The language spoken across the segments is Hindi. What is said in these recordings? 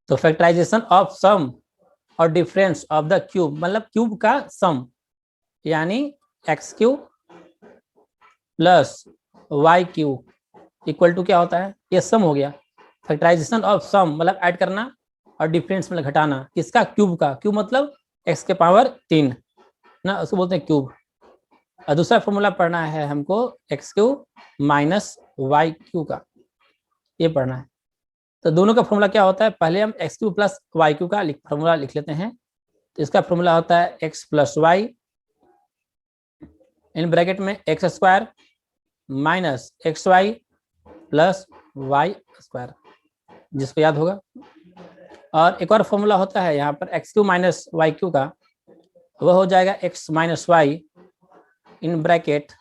तो फैक्टराइजेशन ऑफ सम और डिफरेंस ऑफ द क्यूब, मतलब क्यूब का सम, यानी X cube plus Y cube equal to क्या होता है, ये सम हो गया। फैक्टराइजेशन ऑफ सम मतलब ऐड करना और डिफरेंस मतलब घटाना, किसका, क्यूब का। क्यूब मतलब एक्स के पावर 3 ना, उसको बोलते हैं क्यूब। और दूसरा फॉर्मूला पढ़ना है हमको X cube minus Y cube का, ये पढ़ना है। तो दोनों का फॉर्मूला क्या होता है, पहले हम x cube plus Y cube का फॉर्मूला लिख लेते हैं। तो इसका फॉर्मूला होता है x plus y in bracket में x square minus x Y plus Y square, जिसको याद होगा। और एक और फॉर्मूला होता है यहाँ पर X cube minus Y cube का, वह हो जाएगा X minus Y in bracket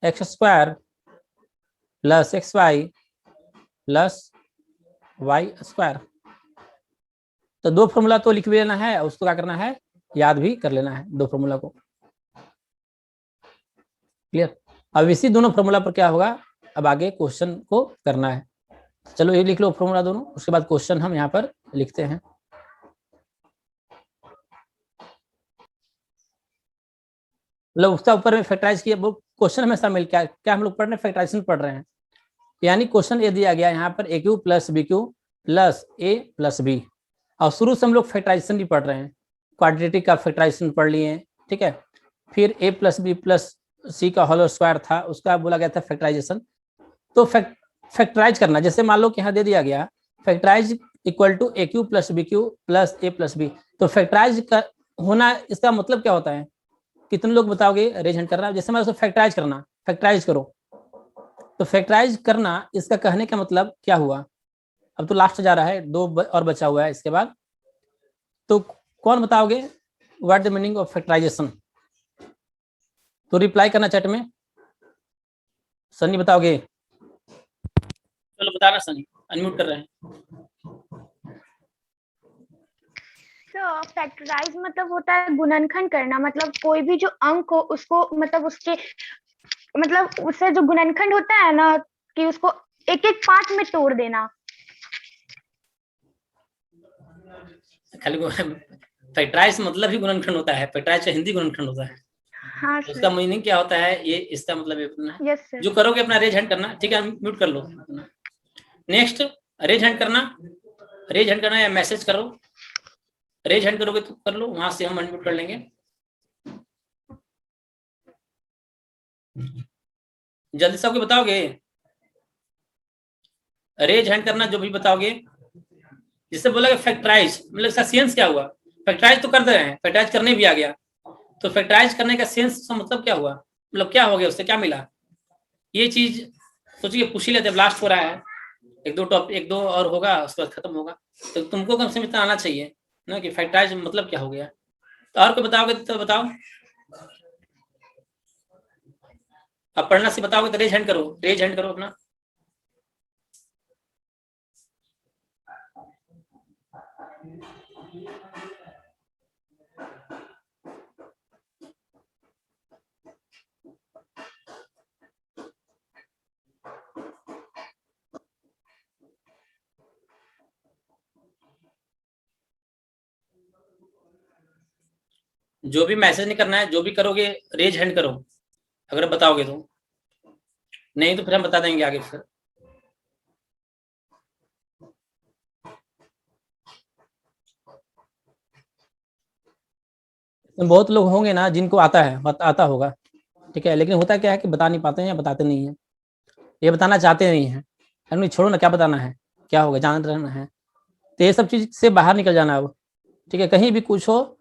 X square plus X Y plus Y square. तो दो फॉर्मूला तो लिख भी लेना है, उसको क्या करना है, याद भी कर लेना है दो फॉर्मूला को। क्लियर। अब इसी दोनों फॉर्मूला पर क्या होगा, अब आगे क्वेश्चन को करना है। चलो ये लिख लो फॉर्मूला दोनों, उसके बाद क्वेश्चन हम यहाँ पर लिखते हैं। मतलब उसका ऊपर में फैक्टराइज किया, वो क्वेश्चन हमेशा मिल क्या क्या हम लोग पढ़ रहे हैं, फैक्टराइजेशन पढ़ रहे हैं। यानी क्वेश्चन ये दिया गया यहाँ पर a cube plus B cube plus A plus b, और शुरू से हम लोग फैक्टराइजेशन भी पढ़ रहे हैं, क्वाड्रेटिक का फैक्टराइजेशन पढ़ लिए, ठीक है। फिर ए प्लस बी प्लस सी का होल स्क्वायर था, उसका बोला गया था फैक्टराइजेशन। तो फैक्टराइज करना, जैसे मान लो कि यहाँ दे दिया गया factorize equal to A cube plus B cube plus A plus B, तो फैक्टराइज का होना इसका मतलब क्या होता है, कितने लोग बताओगे, रेज हैंड करना। जैसे मैं उसको फैक्टराइज करना, फैक्टराइज करो, तो फैक्टराइज करना इसका कहने का मतलब क्या हुआ। अब तो लास्ट जा रहा है, दो और बचा हुआ है इसके बाद, तो कौन बताओगे what the meaning of factorization. तो रिप्लाई करना चैट में, सनी बताओगे, चलो बताना सनी, अनम्यूट कर रहे हैं। तो फैक्टराइज मतलब होता है गुणनखंड करना, मतलब कोई भी जो अंक हो उसको, मतलब उसके मतलब उससे जो गुणनखंड होता है ना, कि उसको एक एक पार्ट में तोड़ देना। खाली फैक्टराइज मतलब ही गुणनखंड होता है, फैक्टराइज का हिंदी गुणनखंड होता है। हाँ तो उसका मीनिंग क्या होता है, ये इसका मतलब ये अपना यस सर। जो करोगे अपना रेज हैंड करना, ठीक है, म्यूट कर लो। नेक्स्ट रेज हैंड करना, रेज हैंड करना या मैसेज करो, रेज हैंड करोगे तो कर लो, वहां से हम अनम्यूट कर लेंगे। जल्दी से बताओगे, रेज हैंड करना जो भी बताओगे। जिससे बोला फैक्टराइज मतलब इसका सेंस क्या हुआ, फैक्टराइज तो कर दे रहे हैं, फैक्टराइज करने भी आ गया, तो फैक्टराइज करने का सेंस मतलब क्या हुआ, मतलब क्या हो गया, उससे क्या मिला, ये चीज सोचिए, पूछ ही लेते, लास्ट हो रहा है, एक दो टॉपिक, एक दो और होगा, उसके बाद खत्म होगा। तो तुमको कम से कम इतना आना चाहिए ना कि फैक्टराइज मतलब क्या हो गया। तो और कोई बताओगे तो बताओ, अब पढ़ना से बताओगे तो रेज हैंड करो, रेज हैंड करो अपना। जो भी मैसेज नहीं करना है, जो भी करोगे रेज हैंड करो, अगर बताओगे तो, नहीं तो फिर हम बता देंगे आगे। फिर बहुत लोग होंगे ना जिनको आता है, आता होगा, ठीक है, लेकिन होता क्या है कि बता नहीं पाते हैं या बताते नहीं है, ये बताना चाहते नहीं है, नहीं छोड़ो ना, क्या बताना है, क्या होगा, जान रहना है। तो ये सब चीज से बाहर निकल जाना अब, ठीक है। कहीं भी कुछ हो,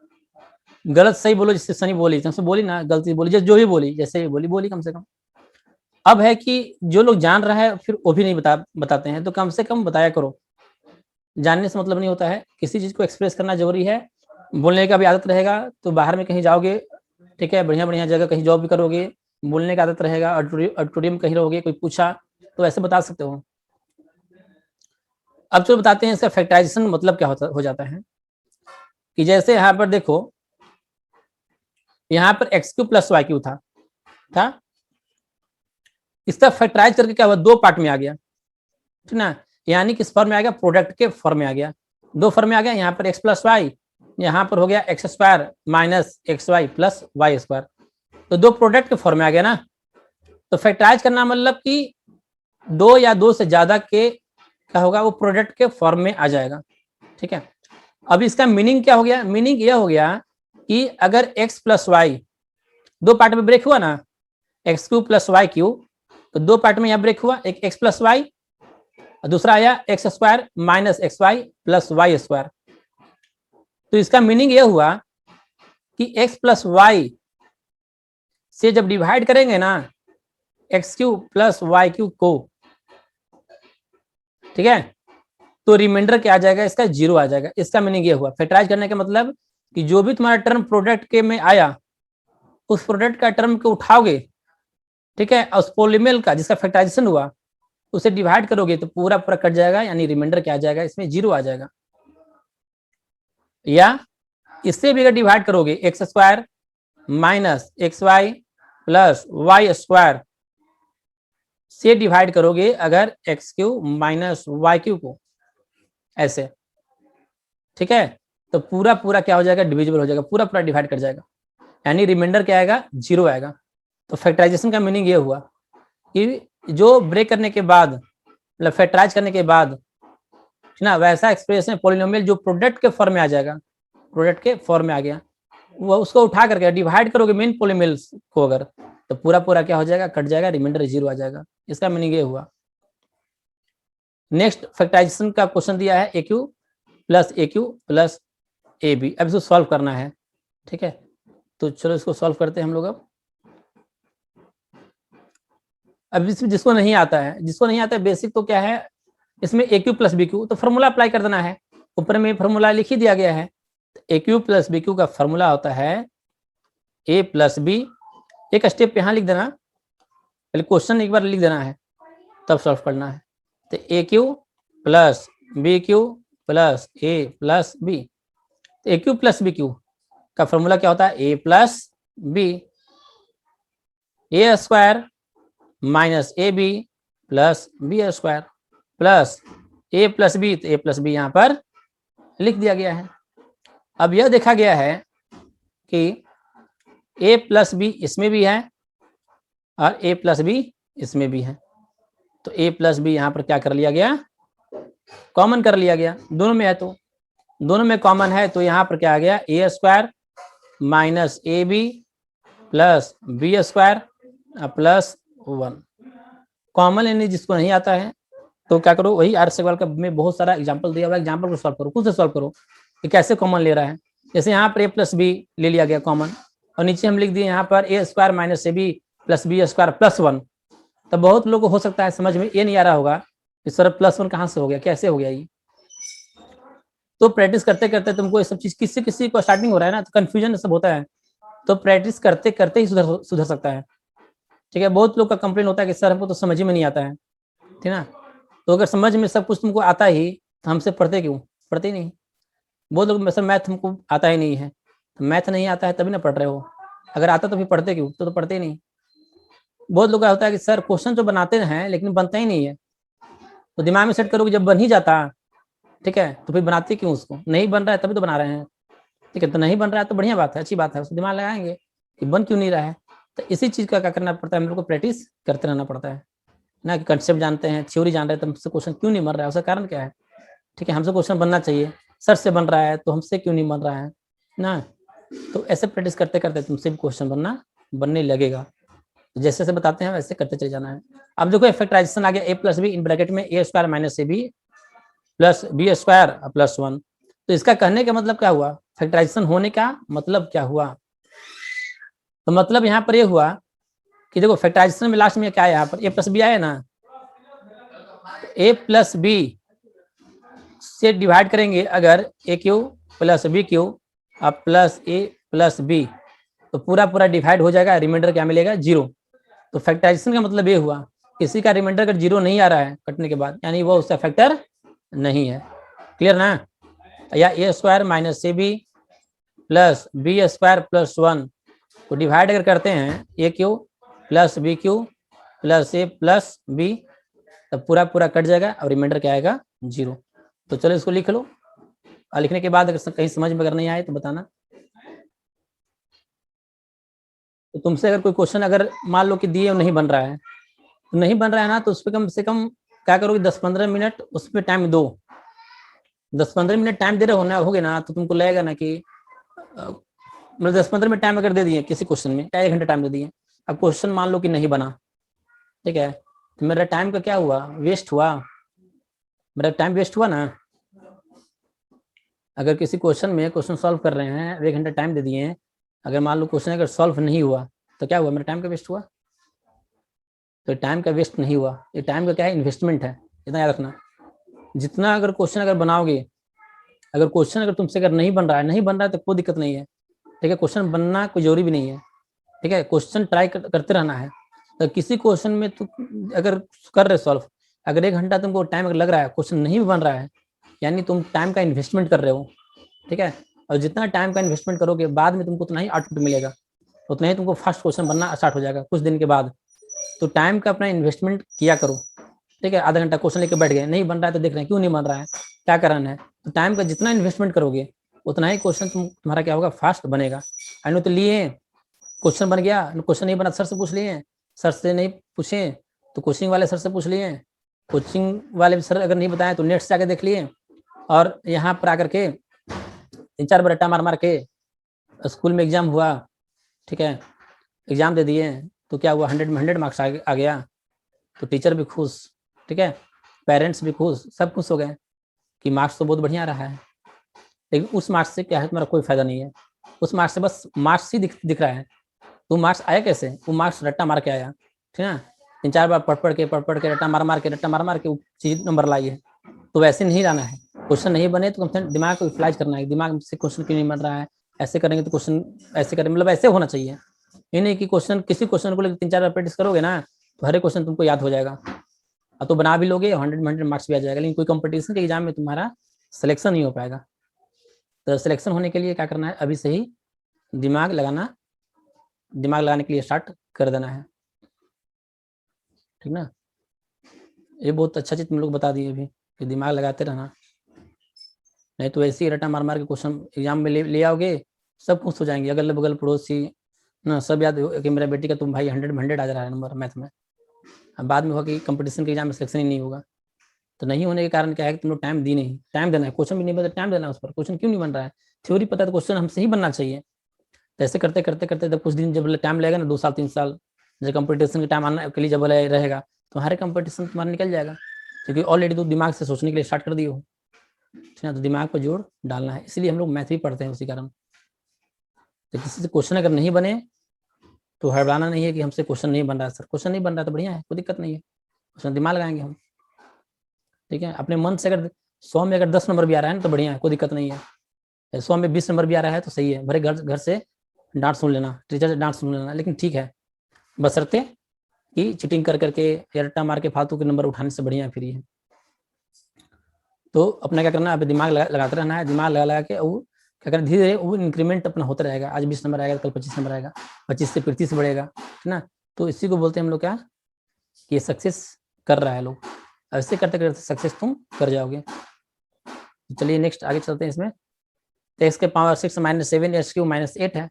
गलत सही बोलो, जिससे सनी बोली, तुमसे बोली ना, गलती बोली, जो भी बोली, जैसे भी बोली बोली, कम से कम। अब है कि जो लोग जान रहा है फिर वो भी नहीं बताते हैं, तो कम से कम बताया करो। जानने से मतलब नहीं होता है, किसी चीज को एक्सप्रेस करना जरूरी है। बोलने का भी आदत रहेगा तो बाहर में कहीं जाओगे, ठीक है, बढ़िया बढ़िया जगह कहीं जॉब भी करोगे, बोलने का आदत रहेगा, ऑडिटोरियम कहीं रहोगे, कोई पूछा तो ऐसे बता सकते हो। अब जो बताते हैं इसका फैक्टराइजेशन मतलब क्या हो जाता है, कि जैसे यहाँ पर देखो, यहाँ पर X cube plus Y cube था, इसका फैक्टराइज करके क्या हुआ, दो पार्ट में आ गया, ठीक ना, यानी किस फॉर्म में आ गया, प्रोडक्ट के फॉर्म में आ गया। दो फॉर्म में आ गया, यहाँ पर एक्स प्लस वाई, यहाँ पर हो गया X square minus x Y plus Y square, तो दो प्रोडक्ट के फॉर्म में आ गया ना। तो फैक्टराइज करना मतलब कि दो या दो से ज्यादा के क्या होगा, वो प्रोडक्ट के फॉर्म में आ जाएगा। ठीक है, अब इसका मीनिंग क्या हो गया, मीनिंग यह हो गया कि अगर एक्स प्लस वाई दो पार्ट में ब्रेक हुआ ना, X cube plus Y cube, तो दो पार्ट में यहाँ ब्रेक हुआ, एक एक्स प्लस वाई और दूसरा आया X square minus x Y plus Y square. तो इसका मीनिंग यह हुआ कि एक्स प्लस वाई से जब डिवाइड करेंगे ना X cube plus Y cube को, ठीक है, तो रिमाइंडर क्या आ जाएगा, इसका जीरो आ जाएगा। इसका मीनिंग ये हुआ फैक्टराइज करने का मतलब कि जो भी तुम्हारा टर्म प्रोडक्ट के में आया उस प्रोडक्ट का टर्म को उठाओगे, ठीक है, और उस पॉलीमर का जिसका फैक्टराइजेशन हुआ उसे डिवाइड करोगे तो पूरा पूरा कट जाएगा, यानी रिमाइंडर क्या आ जाएगा, इसमें जीरो आ जाएगा। या इससे भी अगर डिवाइड करोगे X square minus x Y plus Y square से डिवाइड करोगे अगर X cube minus Y cube को, ऐसे, ठीक है, तो पूरा पूरा क्या हो जाएगा, डिविजिबल हो जाएगा, पूरा पूरा डिवाइड कर जाएगा, यानी रिमाइंडर क्या आएगा, जीरो आएगा। तो फैक्टराइजेशन का मीनिंग ये हुआ कि जो ब्रेक करने के बाद मतलब फैक्टराइज करने के बाद ना वैसा एक्सप्रेशन पॉलिनोमियल जो प्रोडक्ट के फॉर्म में आ जाएगा, प्रोडक्ट के फॉर्म में आ गया, वो उसको उठा करके डिवाइड करोगे मेन पॉलिनोमियल्स को अगर, तो पूरा पूरा क्या हो जाएगा, कट जाएगा, रिमाइंडर जीरो आ जाएगा। इसका मीनिंग ये हुआ। नेक्स्ट फैक्टराइजेशन का क्वेश्चन दिया है ए क्यू प्लस ए बी, अब इसको सॉल्व करना है। ठीक है, तो चलो इसको सॉल्व करते हैं हम लोग। अब इसमें जिसको नहीं आता है बेसिक, तो क्या है इसमें ए क्यू प्लस बी क्यू, तो फॉर्मूला अप्लाई कर देना है, ऊपर में फॉर्मूला लिख ही दिया गया है। ए क्यू प्लस बी क्यू का फॉर्मूला होता है ए प्लस बी, एक स्टेप यहाँ लिख देना, पहले क्वेश्चन एक बार लिख देना है तब सॉल्व करना है। तो a cube plus B cube plus A plus b, a cube plus B cube का फॉर्मूला क्या होता है, a plus b, a square minus a b plus b square plus A plus B, तो ए प्लस बी यहाँ पर लिख दिया गया है। अब यह देखा गया है कि ए प्लस बी इसमें भी है और ए प्लस बी इसमें भी है, तो ए प्लस बी यहाँ पर क्या कर लिया गया, कॉमन कर लिया गया, दोनों में है, तो दोनों में कॉमन है, तो यहाँ पर क्या आ गया, a square minus a b plus b square plus 1। Common यानी जिसको नहीं आता है तो क्या करो, वही आर सवाल का में बहुत सारा एग्जांपल दिया हुआ है, एग्जांपल को सॉल्व करो, खुद से सॉल्व करो कि कैसे कॉमन ले रहा है। जैसे यहाँ पर ए प्लस बी ले लिया गया कॉमन, और नीचे हम लिख दिए यहाँ पर a square minus a b plus b square plus 1। तो बहुत लोगों को हो सकता है समझ में ये नहीं आ रहा होगा इस तरह प्लस 1 कहाँ से हो गया, कैसे हो गया ये। तो प्रैक्टिस करते करते तुमको ये सब चीज किसी को स्टार्टिंग हो रहा है ना, तो कंफ्यूजन सब होता है, तो प्रैक्टिस करते करते ही सुधर सकता है। ठीक है, बहुत लोग का कंप्लेन होता है कि सर हमको तो समझ में नहीं आता है, ठीक है ना। तो अगर समझ में सब कुछ तुमको आता ही तो हमसे पढ़ते क्यों, पढ़ते ही नहीं। बहुत लोग सर मैथ हमको आता ही नहीं है, तो मैथ नहीं आता है तभी ना पढ़ रहे हो, अगर आता तो फिर पढ़ते क्यों, तो पढ़ते ही नहीं। बहुत लोग का होता है कि सर क्वेश्चन तो बनाते हैं लेकिन बनता ही नहीं है, तो दिमाग में सेट करो कि जब बन ही जाता, ठीक है, तो फिर बनाते क्यों उसको, नहीं बन रहा है तभी तो बना रहे हैं। ठीक है, तो नहीं बन रहा है तो बढ़िया बात है, अच्छी बात है, उसको दिमाग लगाएंगे कि बन क्यों नहीं रहा है। तो इसी चीज का क्या करना पड़ता है, हम लोग को प्रैक्टिस करते रहना पड़ता है ना, कि कंसेप्ट जानते हैं, थ्योरी जान रहे हैं, तो हमसे क्वेश्चन क्यों नहीं बन रहा है, उसका कारण क्या है। ठीक है, हमसे क्वेश्चन बनना चाहिए, सर से बन रहा है तो हमसे क्यों नहीं बन रहा है ना। तो ऐसे प्रैक्टिस करते करते तुमसे भी क्वेश्चन बनने लगेगा, जैसे जैसे बताते हैं वैसे करते चले जाना है। अब देखो फैक्टराइजेशन आ गया, a plus b in bracket में a square minus a b plus b square plus 1। तो इसका कहने का मतलब क्या हुआ, फैक्टराइजेशन होने का मतलब क्या हुआ, तो मतलब यहाँ पर ये हुआ कि देखो फैक्टराइजेशन में लास्ट में क्या है, यहाँ पर ए प्लस बी आया ना, ए प्लस बी से डिवाइड करेंगे अगर a cube plus B cube plus A plus B, तो पूरा पूरा डिवाइड हो जाएगा, रिमाइंडर क्या मिलेगा, जीरो। तो फैक्टराइजेशन का मतलब ये हुआ किसी का रिमाइंडर अगर जीरो नहीं आ रहा है कटने के बाद, यानी वो उसका फैक्टर नहीं है। क्लियर ना। या a square minus a b plus b square plus 1 को डिवाइड अगर करते हैं a cube plus B cube plus A plus b, तब पूरा पूरा कट जाएगा और रिमाइंडर क्या आएगा, जीरो। तो चलो इसको लिख लो, और लिखने के बाद अगर कहीं समझ में अगर नहीं आए तो बताना। तो तुमसे अगर कोई क्वेश्चन अगर मान लो कि दिए और नहीं बन रहा है, तो नहीं बन रहा है ना, तो उस पर कम से कम क्या करोगे, 10-15 मिनट उस पर टाइम दो। 10-15 मिनट टाइम दे रहे हो ना, हो गए ना, तो तुमको लगेगा ना कि मतलब 10-15 मिनट टाइम अगर दे दिए किसी क्वेश्चन में, या 1 घंटा टाइम दे दिए, अब क्वेश्चन मान लो कि नहीं बना, ठीक है, तो मेरा टाइम का क्या हुआ, वेस्ट हुआ, मेरा टाइम वेस्ट हुआ ना। अगर किसी क्वेश्चन में क्वेश्चन सॉल्व कर रहे हैं, 1 घंटा टाइम दे दिए हैं, अगर मान लो क्वेश्चन अगर सॉल्व नहीं हुआ, तो क्या हुआ, मेरा टाइम का वेस्ट हुआ। तो टाइम का वेस्ट नहीं हुआ, ये टाइम का क्या है, इन्वेस्टमेंट है, इतना याद रखना। जितना अगर क्वेश्चन अगर बनाओगे, अगर क्वेश्चन अगर तुमसे अगर नहीं बन रहा है, नहीं बन रहा है तो कोई दिक्कत नहीं है, ठीक है, क्वेश्चन बनना कोई जरूरी भी नहीं है, ठीक है, क्वेश्चन ट्राई करते रहना है। तो किसी क्वेश्चन में तुम अगर कर रहे सॉल्व, अगर 1 घंटा तुमको टाइम लग रहा है, क्वेश्चन नहीं भी बन रहा है, यानी तुम टाइम का इन्वेस्टमेंट कर रहे हो, ठीक है। और जितना टाइम का इन्वेस्टमेंट करोगे, बाद में तुमको उतना ही आउटपुट मिलेगा, उतना ही तुमको फर्स्ट क्वेश्चन बनना स्टार्ट हो जाएगा कुछ दिन के बाद। तो टाइम का अपना इन्वेस्टमेंट किया करो, ठीक है। आधा घंटा क्वेश्चन लेके बैठ गए, नहीं बन रहा है तो देख रहे हैं क्यों नहीं बन रहा है, क्या कारण है। तो टाइम का जितना इन्वेस्टमेंट करोगे, उतना ही क्वेश्चन तुम्हारा क्या होगा, फास्ट बनेगा। अनु तो लिए क्वेश्चन बन गया, क्वेश्चन नहीं बना सर से पूछ लिए, सर से नहीं पूछे तो कोचिंग वाले सर से पूछ लिए, कोचिंग वाले सर अगर नहीं बताए तो नेट से आके देख लिए, और यहाँ पर आकर के 3-4 बार रट्टा मार मार के स्कूल में एग्जाम हुआ, ठीक है, एग्जाम दे दिए, तो क्या हुआ, 100 में 100 मार्क्स आ गया, तो टीचर भी खुश, ठीक है, पेरेंट्स भी खुश, सब खुश हो गए कि मार्क्स तो बहुत बढ़िया रहा है। लेकिन उस मार्क्स से क्या है, तुम्हारा कोई फायदा नहीं है, उस मार्क्स से बस मार्क्स ही दिख रहा है। तो मार्क्स आया कैसे, वो मार्क्स रट्टा मार के आया, ठीक है, 3-4 बार पढ़ के रट्टा मार के वो चीज नंबर लाई है। तो वैसे नहीं लाना है, क्वेश्चन नहीं बने तो कम से कम दिमाग को यूटिलाइज करना है, दिमाग से क्वेश्चन क्यों नहीं बन रहा है, ऐसे करेंगे तो क्वेश्चन ऐसे करेंगे, मतलब ऐसे होना चाहिए। ये नहीं कि क्वेश्चन किसी क्वेश्चन को लेकर 3-4 बार प्रैक्टिस करोगे ना, तो हर एक क्वेश्चन तुमको याद हो जाएगा, और तो बना भी लोगे, 100 में 100 मार्क्स भी आ जाएगा, लेकिन कोई कंपटीशन के एग्जाम में तुम्हारा सिलेक्शन नहीं हो पाएगा। तो सिलेक्शन होने के लिए क्या करना है, अभी से ही दिमाग लगाने के लिए स्टार्ट कर देना है, ठीक ना। ये बहुत अच्छा चीज तुम लोग बता दिए अभी कि दिमाग लगाते रहना, नहीं तो ऐसे ही रटा मार मार के क्वेश्चन एग्जाम में ले आओगे, सब खुश हो जाएंगे, अगल बगल पड़ोसी ना, सब याद कि मेरा बेटी का तुम भाई 100 में 100 आ जा रहा है नंबर मैथ में। अब बाद में होगा कि कंपटीशन के एग्जाम में सिलेक्शन ही नहीं होगा। तो नहीं होने के कारण क्या है कि तुम लोग टाइम दी नहीं, टाइम देना है, क्वेश्चन भी नहीं बन टाइम देना है उस पर, क्वेश्चन क्यों नहीं बन रहा है, थ्योरी पता है तो क्वेश्चन हमसे ही बनना चाहिए। तो ऐसे करते करते करते जब कुछ दिन जब टाइम लगेगा ना, 2 साल 3 साल, जब कंपटीशन के टाइम आने के लिए जब रहेगा, तो हर कंपटीशन तुम्हारा निकल जाएगा, क्योंकि ऑलरेडी तो दिमाग से सोचने के लिए स्टार्ट कर दिए हो, ठीक है। तो दिमाग पर जोर डालना है, इसलिए हम लोग मैथ भी पढ़ते हैं उसी कारण। तो किसी से क्वेश्चन अगर नहीं बने तो हड़बड़ाना नहीं है कि हमसे क्वेश्चन नहीं बन रहा है, सर क्वेश्चन नहीं बन रहा तो बढ़िया है, कोई दिक्कत नहीं है, उसमें दिमाग लगाएंगे हम, ठीक है। अपने मन से अगर 100 में अगर 10 नंबर भी आ रहा है ना तो बढ़िया है, कोई दिक्कत नहीं है, 100 में 20 नंबर भी आ रहा है तो सही है, भले घर से डांट सुन लेना, टीचर से डांट सुन लेना, लेकिन ठीक है, बशर्ते कि चीटिंग कर करके या रट्टा मार के फालतू के नंबर उठाने से बढ़िया फ्री है। तो अपना क्या करना है, अभी दिमाग लगाते रहना है, दिमाग लगा के वो क्या करना, धीरे धीरे वो इंक्रीमेंट अपना होता रहेगा, आज 20 नंबर आएगा, कल 25 नंबर आएगा, 25 से फिर 30 बढ़ेगा, है ना। तो इसी को बोलते हैं हम लोग क्या, कि सक्सेस कर रहा है लोग, ऐसे करते करते सक्सेस तुम कर जाओगे। चलिए नेक्स्ट आगे चलते हैं इसमें। तो एक्स के पावर 6 - 7 एक्स क्यू -8 है,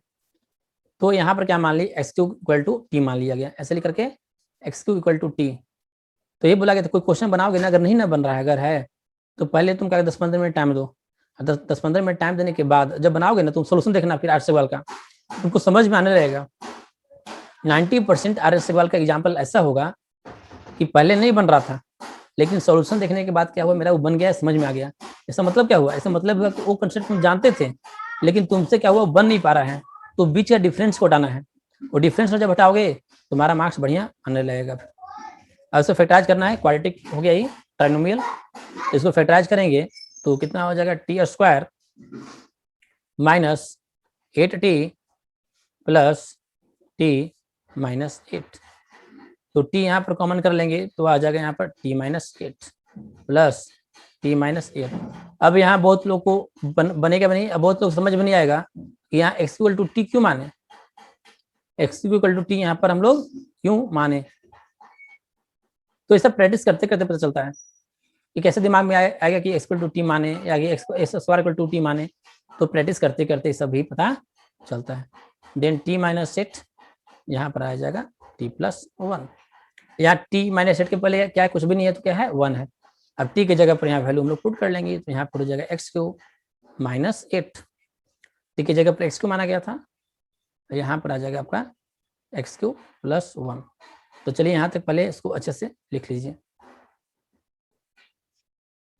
तो यहाँ पर क्या मान ली, x cube equal to t मान लिया गया, ऐसे लिख करके x cube equal to t. तो ये बोला गया, तो कोई क्वेश्चन बनाओगे ना, अगर नहीं ना बन रहा है, अगर है तो पहले तुम क्या 10-15 मिनट टाइम दो, 10-15 मिनट टाइम देने के बाद जब बनाओगे ना, तुम सोल्यूशन देखना फिर आर सवाल का, तुमको समझ में आने लगेगा। 90% आर सवाल का एग्जाम्पल ऐसा होगा कि पहले नहीं बन रहा था, लेकिन सोल्यूशन देखने के बाद क्या हुआ, मेरा वो बन गया, समझ में आ गया। ऐसा मतलब क्या हुआ, ऐसा मतलब हुआ कि वो कंसेप्ट तुम जानते थे, लेकिन तुमसे क्या हुआ, बन नहीं पा रहा है, तो बीच का डिफरेंस को हटाना है, वो डिफरेंस जब हटाओगे तुम्हारा मार्क्स बढ़िया आने लगेगा। अब इसको फैक्टराइज करना है, क्वाड्रेटिक हो गया ये ट्राइनोमियल, इसको फैक्टराइज करेंगे तो कितना हो जाएगा, T square -8t plus T -8। तो t यहाँ पर कॉमन कर लेंगे तो आ जाएगा यहाँ पर t -8 प्लस t -8। अब यहाँ बहुत लोग को बनेगा नहीं, अब बहुत लोग समझ में नहीं आएगा कि यहाँ x इक्वल टू टी क्यों माने, x इक्वल टू टी यहाँ पर हम लोग क्यों माने। तो ये सब प्रैक्टिस करते करते पता चलता है। ये कैसे दिमाग में आएगा कि एक्स इक्वल टू टी माने या X square equal to T माने, तो प्रैक्टिस करते करते सब भी पता चलता है। देन टी माइनस एट, यहाँ पर आ जाएगा टी प्लस वन। यहाँ टी माइनस एट के पहले क्या है, कुछ भी नहीं है तो क्या है, वन है। अब टी की जगह पर यहाँ वैल्यू हम लोग पुट कर लेंगे, तो यहाँ पर हो जाएगा X cube minus eight, T की जगह पर एक्स क्यू माना गया था, तो यहाँ पर आ जाएगा आपका एक्स क्यू प्लस वन। तो चलिए यहाँ तक पहले इसको अच्छे से लिख लीजिए।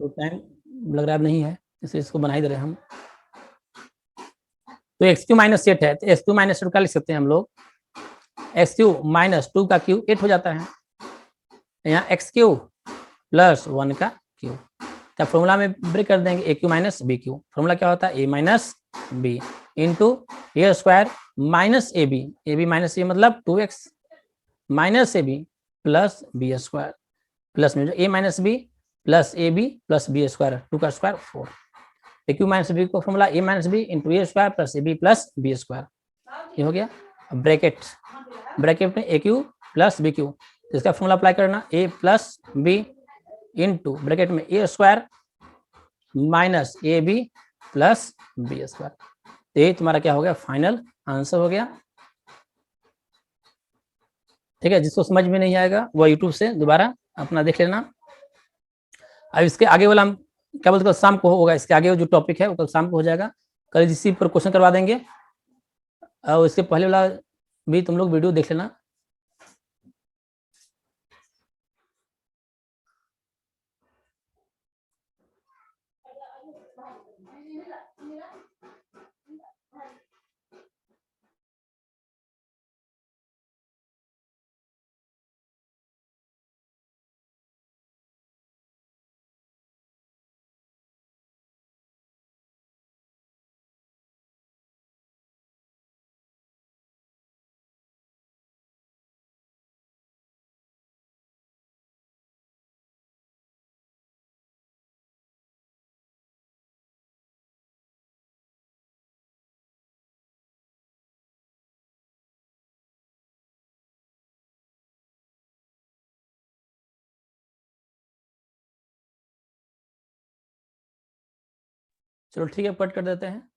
तो टाइम लग रहा है नहीं है, इसलिए इसको बना ही दे रहे हैं हम। तो एक्स क्यू माइनस एट है, तो एक्स क्यू माइनस एट का लिख सकते हैं हम लोग, एक्स क्यू माइनस टू का क्यू एट हो जाता है, यहाँ एक्स क्यू प्लस वन का क्यू। तो फॉर्मूला में ब्रेक कर देंगे, a cube minus b cube. Formula क्या होता है, a minus b into a square minus a b minus a मतलब 2x minus a b plus b square, plus में जो a minus b plus a b plus b square, 2 का square 4। A cube minus b को formula a minus b into a square plus a b plus b square, ये हो गया। ब्रैकेट में a cube plus B cube, इसका फॉर्मूला अप्लाई करना, a plus b into bracket में a square minus a b plus b square. तो ये तुम्हारा क्या हो गया, फाइनल आंसर हो गया। ठीक है, जिसको समझ में नहीं आएगा वो यूट्यूब से दोबारा अपना देख लेना। अब इसके आगे वाला हम क्या बोलते, कल शाम को होगा, इसके आगे जो टॉपिक है वो कल शाम को हो जाएगा, कल इसी पर क्वेश्चन करवा देंगे। और इसके पहले वाला भी तुम लोग वीडियो देख लेना। चलो ठीक है, कट कर देते हैं।